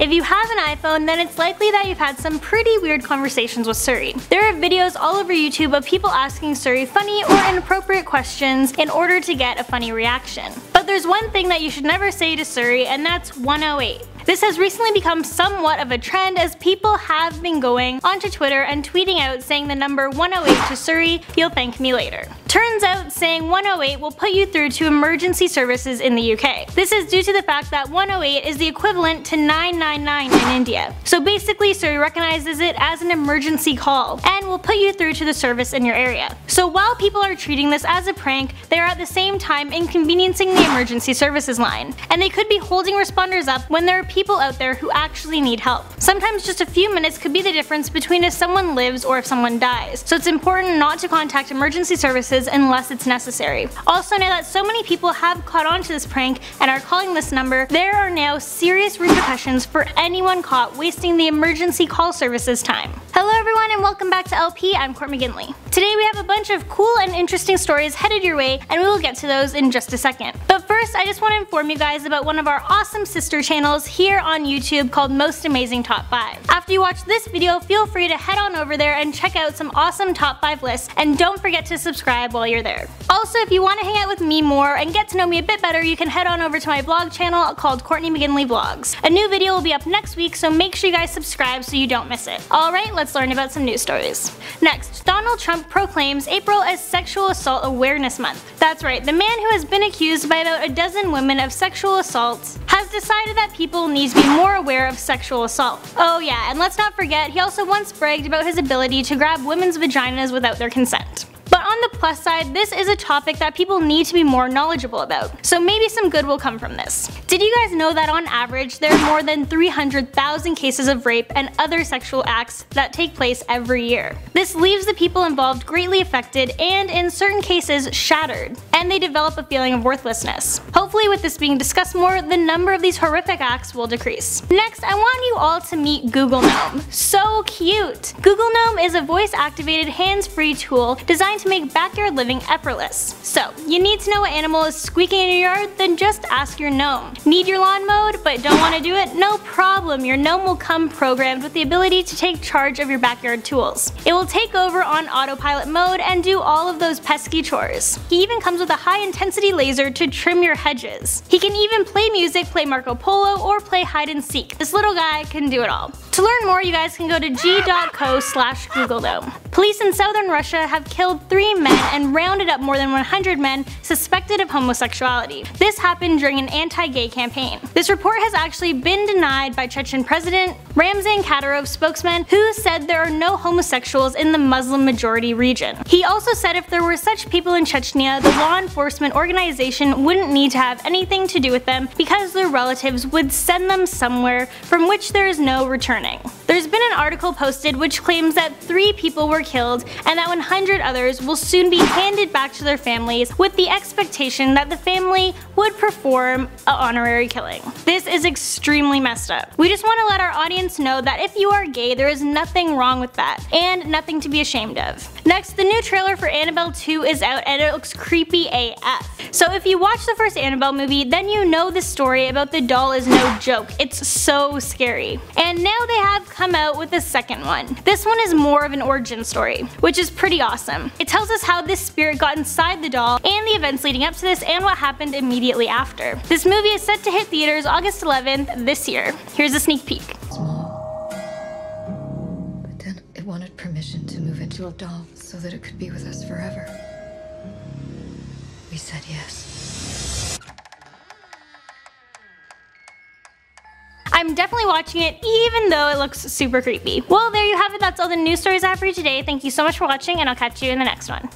If you have an iPhone, then it's likely that you've had some pretty weird conversations with Siri. There are videos all over YouTube of people asking Siri funny or inappropriate questions in order to get a funny reaction. But there's one thing that you should never say to Siri, and that's 108. This has recently become somewhat of a trend as people have been going onto Twitter and tweeting out saying the number 108 to Siri, "You'll thank me later." Turns out saying 108 will put you through to emergency services in the UK. This is due to the fact that 108 is the equivalent to 999 in India. So basically Siri recognizes it as an emergency call and will put you through to the service in your area. So while people are treating this as a prank, they are at the same time inconveniencing the emergency services line. And they could be holding responders up when there are people out there who actually need help. Sometimes just a few minutes could be the difference between if someone lives or if someone dies. So it's important not to contact emergency services unless it's necessary. Also, now that so many people have caught on to this prank and are calling this number, there are now serious repercussions for anyone caught wasting the emergency call services time. Hello everyone and welcome back to LP, I'm Court McGinley. Today we have a bunch of cool and interesting stories headed your way and we will get to those in just a second. But first I just want to inform you guys about one of our awesome sister channels here on YouTube called Most Amazing Top 5. After you watch this video, feel free to head on over there and check out some awesome top 5 lists, and don't forget to subscribe while you're there. Also, if you want to hang out with me more and get to know me a bit better, you can head on over to my vlog channel called Courtney McGinley Vlogs. A new video will be up next week, so make sure you guys subscribe so you don't miss it. Alright, let's learn about some news stories. Next, Donald Trump proclaims April as Sexual Assault Awareness Month. That's right, the man who has been accused by about a dozen women of sexual assault has decided that people need to be more aware of sexual assault. Oh yeah, and let's not forget, he also once bragged about his ability to grab women's vaginas without their consent. But on the plus side, this is a topic that people need to be more knowledgeable about, so maybe some good will come from this. Did you guys know that on average there are more than 300,000 cases of rape and other sexual acts that take place every year? This leaves the people involved greatly affected and in certain cases shattered, and they develop a feeling of worthlessness. Hopefully with this being discussed more, the number of these horrific acts will decrease. Next, I want you all to meet Google Gnome. So cute! Google Gnome is a voice-activated hands-free tool designed to make backyard living effortless. So, you need to know what animal is squeaking in your yard? Then just ask your gnome. Need your lawn mowed but don't want to do it? No problem, your gnome will come programmed with the ability to take charge of your backyard tools. It will take over on autopilot mode and do all of those pesky chores. He even comes with a high intensity laser to trim your hedges. He can even play music, play Marco Polo, or play hide and seek. This little guy can do it all. To learn more, you guys can go to g.co/Google Gnome. Police in southern Russia have killed 3 men and rounded up more than 100 men suspected of homosexuality. This happened during an anti-gay campaign. This report has actually been denied by Chechen President Ramzan Kadyrov's spokesman, who said there are no homosexuals in the Muslim majority region. He also said if there were such people in Chechnya, the law enforcement organization wouldn't need to have anything to do with them because their relatives would send them somewhere from which there is no returning. There's been an article posted which claims that 3 people were killed and that 100 others will soon be handed back to their families with the expectation that the family would perform an honorary killing. This is extremely messed up. We just want to let our audience know that if you are gay, there is nothing wrong with that and nothing to be ashamed of. Next, the new trailer for Annabelle 2 is out and it looks creepy AF. So if you watch the first Annabelle movie, then you know the story about the doll is no joke. It's so scary. And now they have come out with the second one. This one is more of an origin story, which is pretty awesome. It tells us how this spirit got inside the doll and the events leading up to this and what happened immediately after. This movie is set to hit theaters August 11th this year. Here's a sneak peek. Small. But then it wanted permission to move into a doll so that it could be with us forever. We said yes. I'm definitely watching it even though it looks super creepy. Well, there you have it. That's all the news stories I have for you today. Thank you so much for watching and I'll catch you in the next one.